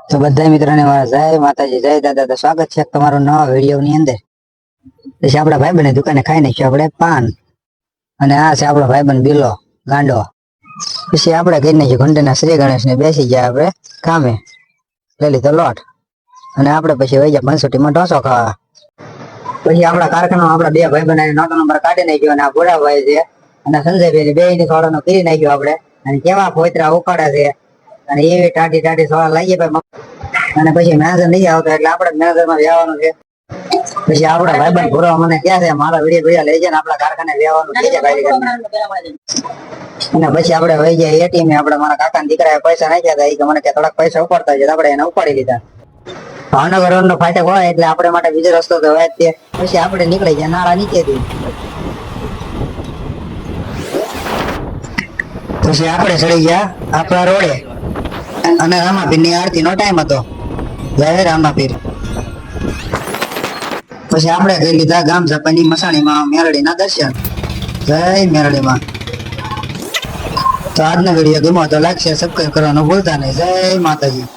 તો બધા મિત્રોને મારા જય માતાજી જય દાદા. તો સ્વાગત છે તમારું નવા વિડીયો ની અંદર. પછી આપડા ભાઈબંધ દુકાને ખાઈ નાખ્યું આપણે પાન, અને આ છે આપણો ભાઈબંધ બિલો ગાંડો. પછી આપણે કહી નાખ્યું ઘંટેના શ્રી ગણેશ ને બેસી ગયા આપણે કામે, લઈ લીધો લોટ, અને આપણે પછી વહી ગયા બંસુટીમાં ઢોસો ખાવા. પછી આપણા કારખાના આપણા બે ભાઈબંધ નોટો નંબર કાઢી નાખ્યો, અને આ ભોળાભાઈ છે અને સંજયભાઈ બે ની સોળાનો કરી નાખ્યો આપણે. અને કેવા પોતરા ઉકાળે છે, અને એવી ટાટી ટાટી સોળા લાગી ભાઈ. અને પછી મેનેજર નહીં આવતો એટલે આપણે મેનેજર માં જવાનું છે. પછી આપડા ભાઈબંધ ભૂરો મને ક્યાં છે મારા વિડીયો લઈ જાય ને આપડા કારખાને લેવાનું છે ગાડી કરીને. અને પછી આપણે વહી ગયા એટીએમ. આપણે મારા કાકા દીકરાએ પૈસા નાખ્યા હતા, કે મને કે થોડાક પૈસા ઉપાડતા છે, આપણે એને ઉપાડી લીધા. ભાવનગર નો ફાટક હોય એટલે આપણે માટે બીજો રસ્તો તો હોય જ. પછી આપણે નીકળી ગયા નાળા નીચેથી. પછી આપણે ચડી ગયા આપણા રોડે, અને રામાપીર ની આરતી નો ટાઈમ હતો. જય રામાપીર. પછી આપણે ગઈ લીધા ગામ સપાની મસાણીમાં મેરડી ના દર્શન. જય મેરડી માં. તો આજનો વિડીયો ગમ્યો તો લાઈક શેર સબસ્ક્રાઈબ કરવાનું ભૂલતા નહીં. જય માતાજી.